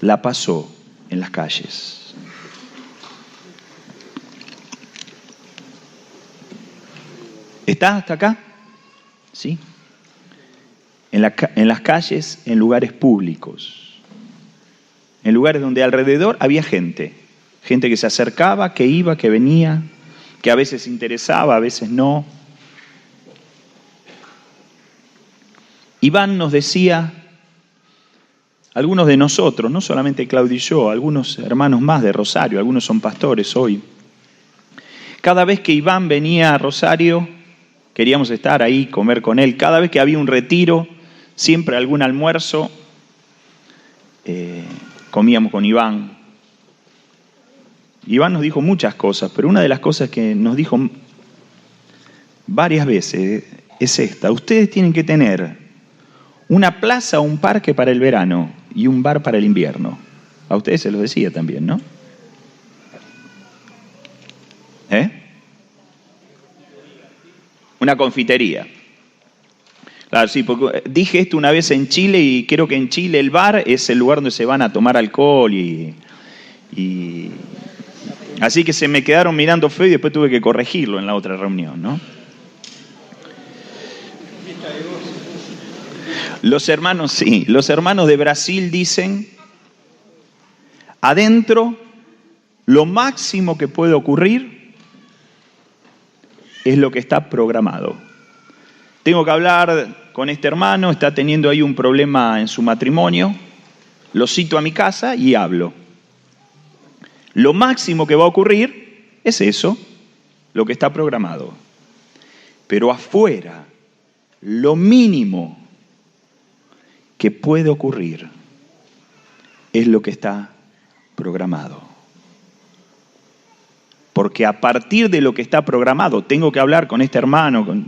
la pasó en las calles. ¿Está hasta acá? Sí. En las calles, en lugares públicos. En lugares donde alrededor había gente. Gente que se acercaba, que iba, que venía, que a veces interesaba, a veces no. Iván nos decía, algunos de nosotros, no solamente Claudio y yo, algunos hermanos más de Rosario, algunos son pastores hoy. Cada vez que Iván venía a Rosario, queríamos estar ahí, comer con él. Cada vez que había un retiro, siempre algún almuerzo, comíamos con Iván. Iván nos dijo muchas cosas, pero una de las cosas que nos dijo varias veces es esta. Ustedes tienen que tener una plaza o un parque para el verano y un bar para el invierno. A ustedes se los decía también, ¿no? Una confitería. Claro, sí, porque dije esto una vez en Chile y creo que en Chile el bar es el lugar donde se van a tomar alcohol y así que se me quedaron mirando feo y después tuve que corregirlo en la otra reunión, ¿no? Los hermanos de Brasil dicen, adentro lo máximo que puede ocurrir es lo que está programado. Tengo que hablar con este hermano, está teniendo ahí un problema en su matrimonio, lo cito a mi casa y hablo. Lo máximo que va a ocurrir es eso, lo que está programado. Pero afuera, lo mínimo que puede ocurrir es lo que está programado. Porque a partir de lo que está programado, tengo que hablar con este hermano,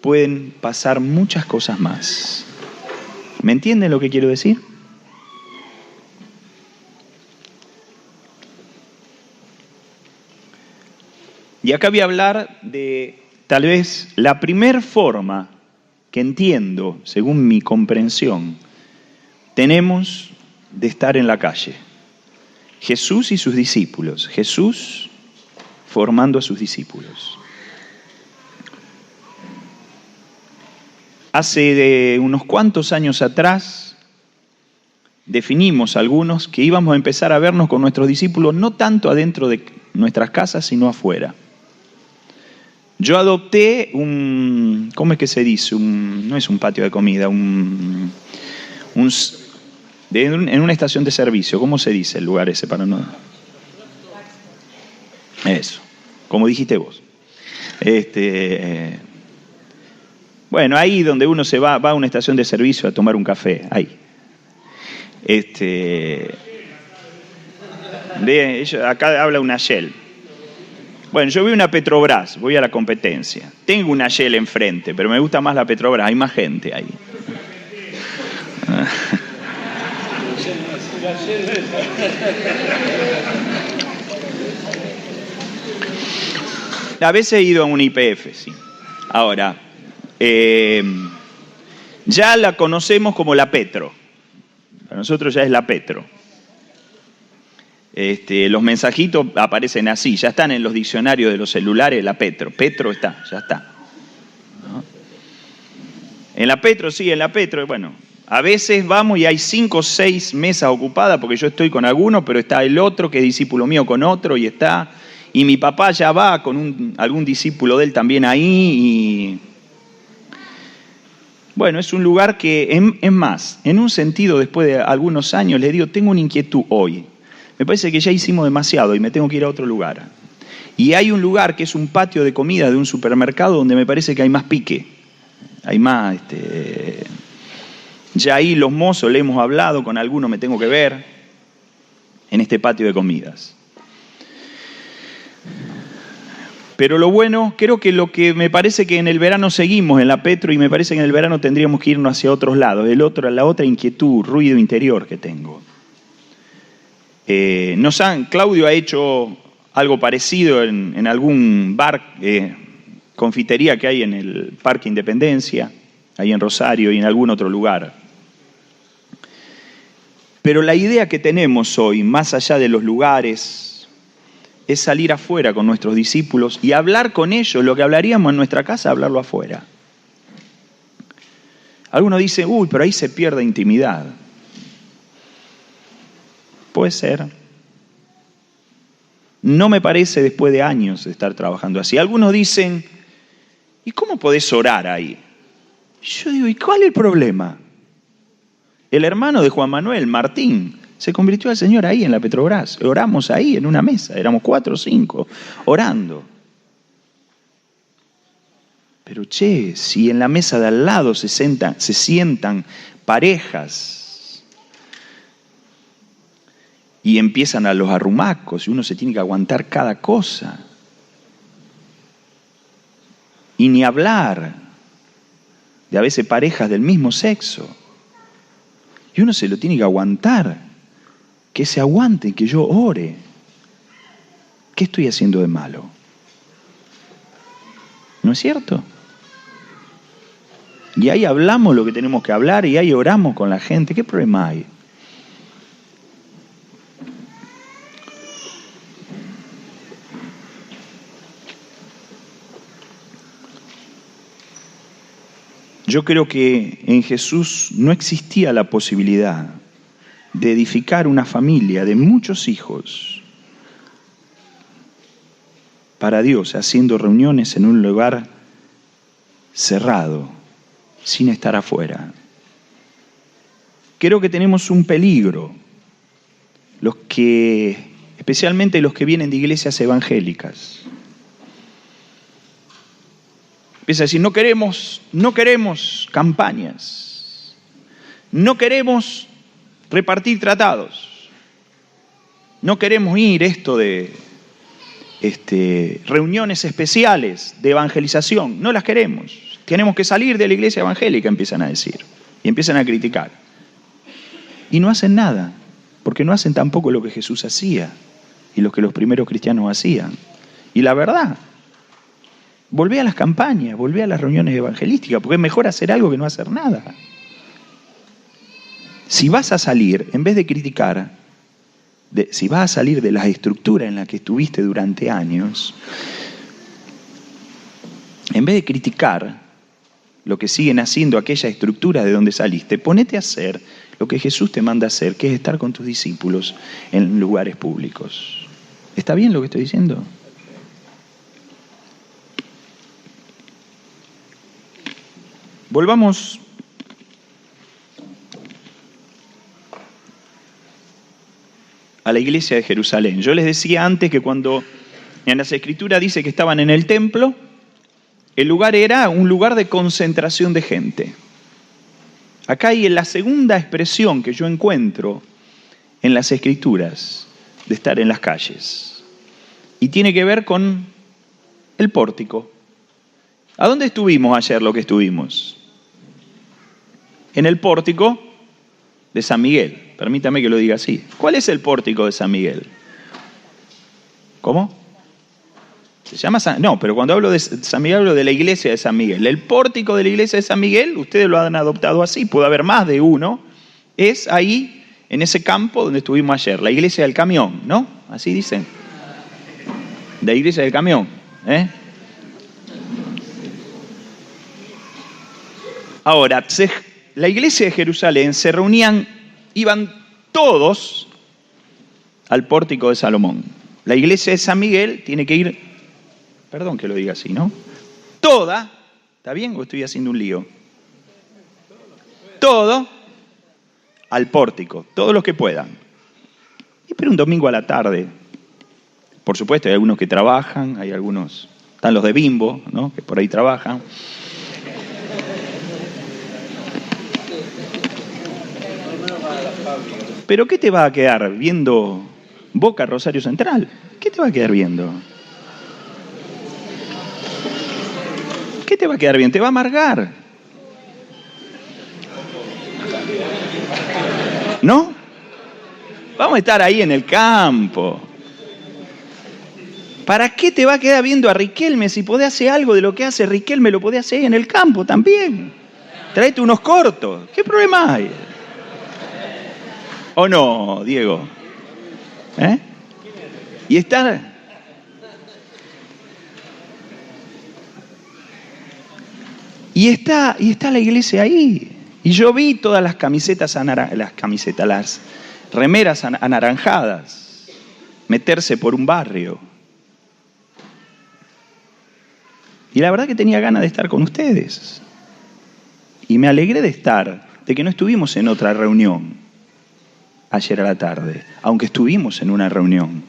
pueden pasar muchas cosas más. ¿Me entienden lo que quiero decir? Y acá voy a hablar de tal vez la primer forma que entiendo, según mi comprensión, tenemos de estar en la calle. Jesús y sus discípulos. Jesús formando a sus discípulos. Hace unos cuantos años atrás, definimos algunos que íbamos a empezar a vernos con nuestros discípulos no tanto adentro de nuestras casas, sino afuera. Yo adopté ¿cómo es que se dice? No es un patio de comida, en una estación de servicio. ¿Cómo se dice el lugar ese para no? Eso, como dijiste vos. Bueno, ahí donde uno se va a una estación de servicio a tomar un café, ahí. Acá habla una Shell. Bueno, yo vi una Petrobras, voy a la competencia. Tengo una Shell enfrente, pero me gusta más la Petrobras, hay más gente ahí. A veces he ido a un YPF, sí. Ahora, ya la conocemos como la Petro. Para nosotros ya es la Petro. Los mensajitos aparecen así, ya están en los diccionarios de los celulares, la Petro. Petro está, ya está. ¿No? En la Petro, sí, en la Petro, bueno, a veces vamos y hay 5 o 6 mesas ocupadas porque yo estoy con alguno, pero está el otro que es discípulo mío con otro y mi papá ya va con algún discípulo de él también ahí Bueno, es un lugar que, es más, en un sentido, después de algunos años, les digo, tengo una inquietud hoy. Me parece que ya hicimos demasiado y me tengo que ir a otro lugar. Y hay un lugar que es un patio de comida de un supermercado donde me parece que hay más pique. Hay más, ya ahí los mozos le hemos hablado, con algunos me tengo que ver, en este patio de comidas. Pero lo bueno, creo que lo que me parece que en el verano seguimos en la Petro y me parece que en el verano tendríamos que irnos hacia otros lados. La otra inquietud, ruido interior que tengo. Claudio ha hecho algo parecido en algún bar, confitería que hay en el Parque Independencia, ahí en Rosario y en algún otro lugar. Pero la idea que tenemos hoy, más allá de los lugares, es salir afuera con nuestros discípulos y hablar con ellos lo que hablaríamos en nuestra casa, hablarlo afuera. Algunos dicen, pero ahí se pierde intimidad. Puede ser. No me parece después de años de estar trabajando así. Algunos dicen, ¿y cómo podés orar ahí? Yo digo, ¿y cuál es el problema? El hermano de Juan Manuel, Martín, se convirtió al Señor ahí en la Petrobras. Oramos ahí en una mesa, éramos 4 o 5 orando. Pero si en la mesa de al lado se sientan parejas y empiezan a los arrumacos y uno se tiene que aguantar cada cosa. Y ni hablar de a veces parejas del mismo sexo. Y uno se lo tiene que aguantar. Que se aguanten, que yo ore. ¿Qué estoy haciendo de malo? ¿No es cierto? Y ahí hablamos lo que tenemos que hablar y ahí oramos con la gente. ¿Qué problema hay? Yo creo que en Jesús no existía la posibilidad de edificar una familia de muchos hijos para Dios, haciendo reuniones en un lugar cerrado, sin estar afuera. Creo que tenemos un peligro, especialmente los que vienen de iglesias evangélicas. Empieza a decir, no queremos campañas, no queremos repartir tratados, no queremos ir de reuniones especiales de evangelización, no las queremos. Tenemos que salir de la iglesia evangélica, empiezan a decir, y empiezan a criticar. Y no hacen nada, porque no hacen tampoco lo que Jesús hacía y lo que los primeros cristianos hacían. Y la verdad, volvé a las campañas, volvé a las reuniones evangelísticas, porque es mejor hacer algo que no hacer nada. Si vas a salir, en vez de criticar, si vas a salir de las estructuras en las que estuviste durante años, en vez de criticar lo que siguen haciendo aquella estructura de donde saliste, ponete a hacer lo que Jesús te manda a hacer, que es estar con tus discípulos en lugares públicos. ¿Está bien lo que estoy diciendo? Volvamos a la iglesia de Jerusalén. Yo les decía antes que cuando en las Escrituras dice que estaban en el templo, el lugar era un lugar de concentración de gente. Acá hay la segunda expresión que yo encuentro en las Escrituras de estar en las calles. Y tiene que ver con el pórtico. ¿A dónde estuvimos ayer lo que estuvimos? En el pórtico de San Miguel. Permítame que lo diga así. ¿Cuál es el pórtico de San Miguel? ¿Cómo? Se llama No, pero cuando hablo de San Miguel hablo de la iglesia de San Miguel. El pórtico de la iglesia de San Miguel, ustedes lo han adoptado así, puede haber más de uno, es ahí, en ese campo donde estuvimos ayer, la iglesia del camión, ¿no? Así dicen. La iglesia del camión, ¿eh? Ahora, la iglesia de Jerusalén se reunían, iban todos al pórtico de Salomón. La iglesia de San Miguel tiene que ir, perdón que lo diga así, ¿no? Toda, ¿está bien o estoy haciendo un lío? todo al pórtico, todos los que puedan. Y pero un domingo a la tarde, por supuesto, hay algunos que trabajan, hay algunos, están los de Bimbo, ¿no?, que por ahí trabajan. Pero ¿qué te va a quedar viendo Boca Rosario Central? ¿Qué te va a quedar viendo? ¿Qué te va a quedar bien? Te va a amargar. ¿No? Vamos a estar ahí en el campo. ¿Para qué te va a quedar viendo a Riquelme? Si podés hacer algo de lo que hace Riquelme, lo podés hacer en el campo también. Traete unos cortos. ¿Qué problema hay? ¿O no, Diego? ¿Eh? Y está... Y está la iglesia ahí. Y yo vi todas las camisetas, las remeras anaranjadas, meterse por un barrio. Y la verdad que tenía ganas de estar con ustedes. Y me alegré de que no estuvimos en otra reunión ayer a la tarde, aunque estuvimos en una reunión,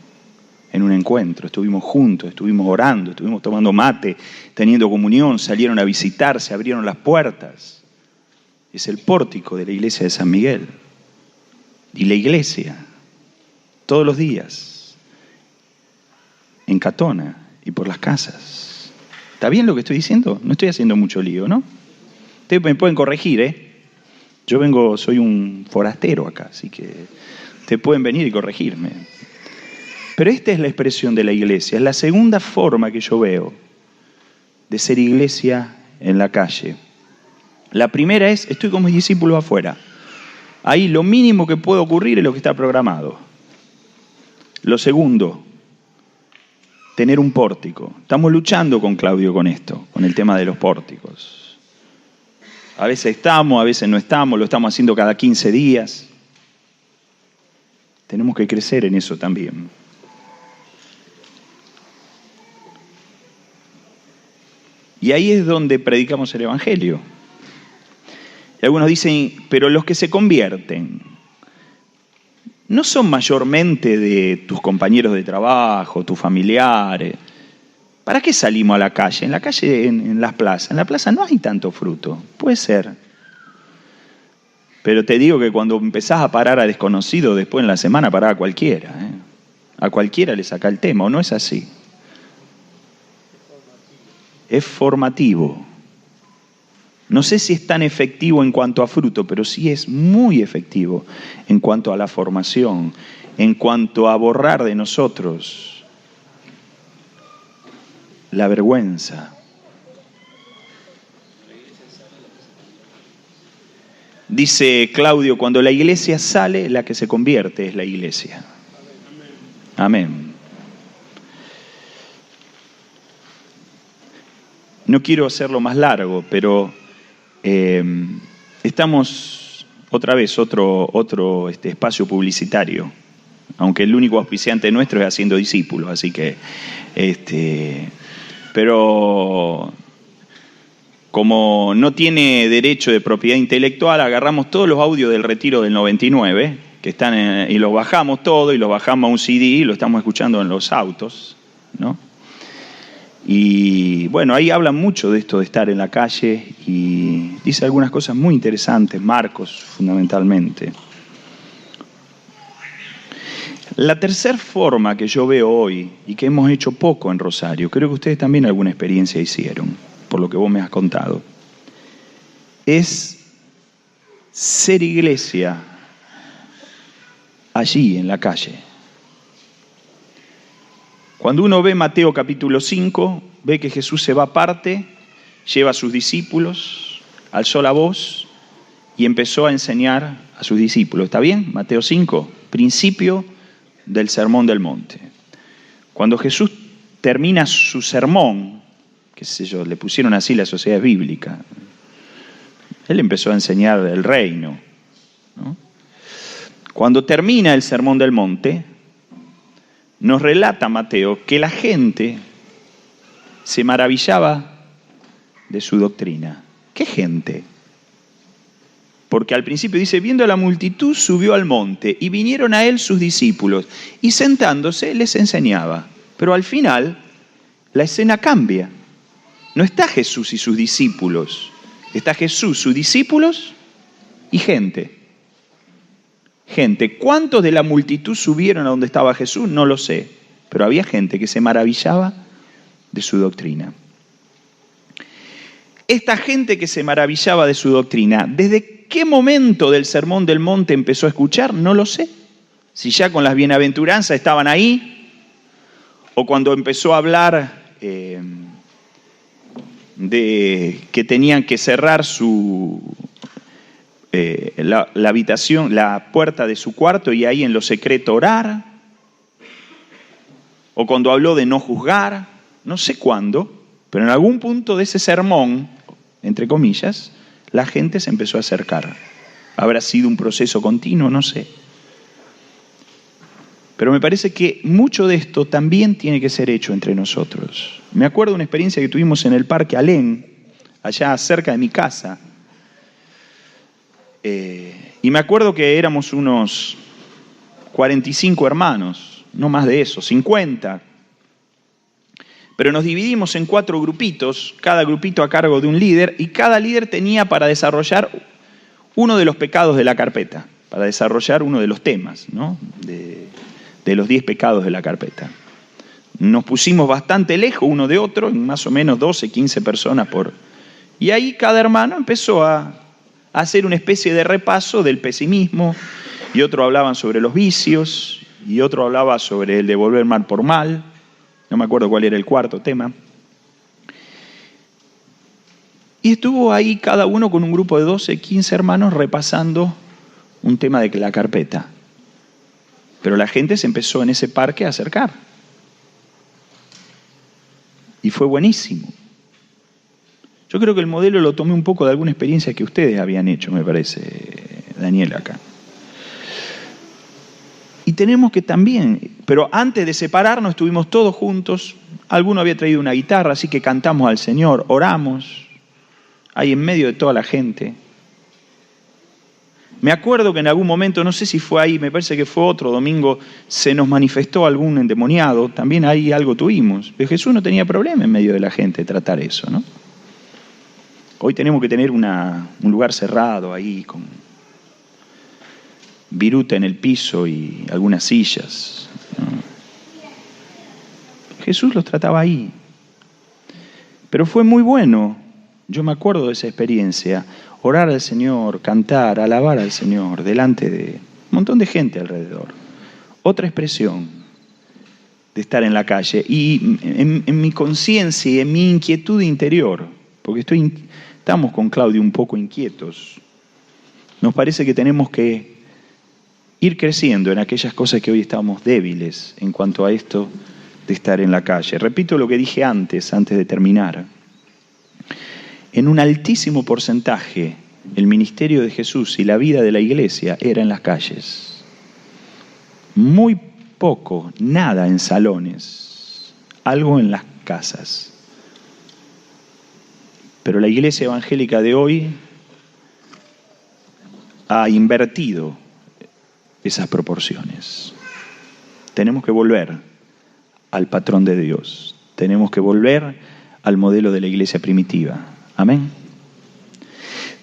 en un encuentro, estuvimos juntos, estuvimos orando, estuvimos tomando mate, teniendo comunión, salieron a visitar, se abrieron las puertas. Es el pórtico de la iglesia de San Miguel. Y la iglesia, todos los días, en Catona y por las casas. ¿Está bien lo que estoy diciendo? No estoy haciendo mucho lío, ¿no? Ustedes me pueden corregir, ¿eh? Yo soy un forastero acá, así que ustedes pueden venir y corregirme. Pero esta es la expresión de la iglesia, es la segunda forma que yo veo de ser iglesia en la calle. La primera es, estoy con mis discípulos afuera. Ahí lo mínimo que puede ocurrir es lo que está programado. Lo segundo, tener un pórtico. Estamos luchando con Claudio con esto, con el tema de los pórticos. A veces estamos, a veces no estamos, lo estamos haciendo cada 15 días. Tenemos que crecer en eso también. Y ahí es donde predicamos el Evangelio. Y algunos dicen, pero los que se convierten, ¿no son mayormente de tus compañeros de trabajo, tus familiares? ¿Para qué salimos a la calle? En la calle, en las plazas. En la plaza no hay tanto fruto. Puede ser. Pero te digo que cuando empezás a parar a desconocidos, después en la semana pará a cualquiera. A cualquiera le saca el tema, ¿o no es así? Es formativo. No sé si es tan efectivo en cuanto a fruto, pero sí es muy efectivo en cuanto a la formación, en cuanto a borrar de nosotros la vergüenza. Dice Claudio, cuando la iglesia sale, la que se convierte es la iglesia. Amén. No quiero hacerlo más largo, pero estamos otra vez, otro espacio publicitario, aunque el único auspiciante nuestro es Haciendo Discípulos, así que, pero como no tiene derecho de propiedad intelectual, agarramos todos los audios del retiro del 99, que están y los bajamos todos, y los bajamos a un CD y lo estamos escuchando en los autos, ¿no? Y bueno, ahí hablan mucho de esto de estar en la calle y dice algunas cosas muy interesantes, Marcos fundamentalmente. La tercera forma que yo veo hoy y que hemos hecho poco en Rosario, creo que ustedes también alguna experiencia hicieron, por lo que vos me has contado, es ser iglesia allí en la calle. Cuando uno ve Mateo capítulo 5, ve que Jesús se va aparte, lleva a sus discípulos, alzó la voz y empezó a enseñar a sus discípulos. ¿Está bien? Mateo 5, principio del Sermón del Monte. Cuando Jesús termina su sermón, qué sé yo, le pusieron así la sociedad bíblica, él empezó a enseñar el reino, ¿no? Cuando termina el Sermón del Monte, nos relata Mateo que la gente se maravillaba de su doctrina. ¿Qué gente? Porque al principio dice, viendo a la multitud, subió al monte y vinieron a él sus discípulos y sentándose les enseñaba. Pero al final la escena cambia. No está Jesús y sus discípulos. Está Jesús, sus discípulos y gente. Gente. ¿Cuántos de la multitud subieron a donde estaba Jesús? No lo sé. Pero había gente que se maravillaba de su doctrina. Esta gente que se maravillaba de su doctrina, ¿desde qué momento del Sermón del Monte empezó a escuchar? No lo sé. Si ya con las bienaventuranzas estaban ahí, o cuando empezó a hablar de que tenían que cerrar la habitación, la puerta de su cuarto y ahí en lo secreto orar, o cuando habló de no juzgar, no sé cuándo, pero en algún punto de ese sermón, entre comillas, la gente se empezó a acercar. Habrá sido un proceso continuo, no sé. Pero me parece que mucho de esto también tiene que ser hecho entre nosotros. Me acuerdo de una experiencia que tuvimos en el Parque Alén, allá cerca de mi casa. Y me acuerdo que éramos unos 45 hermanos, no más de eso, 50. Pero nos dividimos en 4 grupitos, cada grupito a cargo de un líder, y cada líder tenía para desarrollar uno de los pecados de la carpeta, para desarrollar uno de los temas, ¿no? de los 10 pecados de la carpeta. Nos pusimos bastante lejos uno de otro, más o menos 12, 15 personas por... Y ahí cada hermano empezó a hacer una especie de repaso del pesimismo, y otros hablaban sobre los vicios, y otro hablaba sobre el devolver mal por mal. No me acuerdo cuál era el cuarto tema. Y estuvo ahí cada uno con un grupo de 12, 15 hermanos repasando un tema de la carpeta. Pero la gente se empezó en ese parque a acercar. Y fue buenísimo. Yo creo que el modelo lo tomé un poco de alguna experiencia que ustedes habían hecho, me parece, Daniel, acá. Y tenemos que también, pero antes de separarnos estuvimos todos juntos, alguno había traído una guitarra, así que cantamos al Señor, oramos, ahí en medio de toda la gente. Me acuerdo que en algún momento, no sé si fue ahí, me parece que fue otro domingo, se nos manifestó algún endemoniado, también ahí algo tuvimos. Pero Jesús no tenía problema en medio de la gente de tratar eso, ¿no? Hoy tenemos que tener un lugar cerrado ahí con viruta en el piso y algunas sillas, ¿no? Jesús los trataba ahí. Pero fue muy bueno, yo me acuerdo de esa experiencia, orar al Señor, cantar, alabar al Señor, delante de un montón de gente alrededor. Otra expresión de estar en la calle. Y en mi conciencia y en mi inquietud interior, porque estamos con Claudio un poco inquietos, nos parece que tenemos que ir creciendo en aquellas cosas que hoy estamos débiles en cuanto a esto de estar en la calle. Repito lo que dije antes de terminar. En un altísimo porcentaje, el ministerio de Jesús y la vida de la iglesia era en las calles. Muy poco, nada en salones, algo en las casas. Pero la iglesia evangélica de hoy ha invertido esas proporciones. Tenemos que volver al patrón de Dios. Tenemos que volver al modelo de la iglesia primitiva. Amén.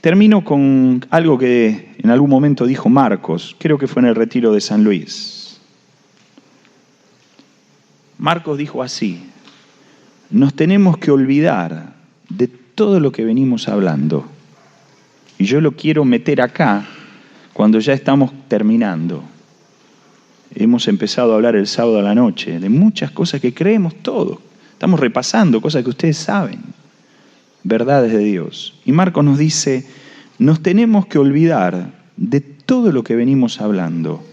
Termino con algo que en algún momento dijo Marcos, creo que fue en el retiro de San Luis. Marcos dijo así: nos tenemos que olvidar de todo lo que venimos hablando. Y yo lo quiero meter acá cuando ya estamos terminando. Hemos empezado a hablar el sábado a la noche de muchas cosas que creemos todos. Estamos repasando cosas que ustedes saben, verdades de Dios. Y Marcos nos dice, nos tenemos que olvidar de todo lo que venimos hablando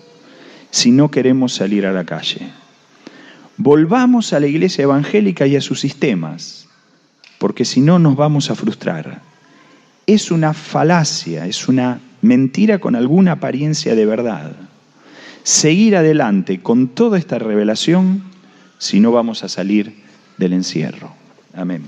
si no queremos salir a la calle. Volvamos a la iglesia evangélica y a sus sistemas, porque si no nos vamos a frustrar. Es una falacia, es una mentira con alguna apariencia de verdad. Seguir adelante con toda esta revelación si no vamos a salir del encierro. Amén.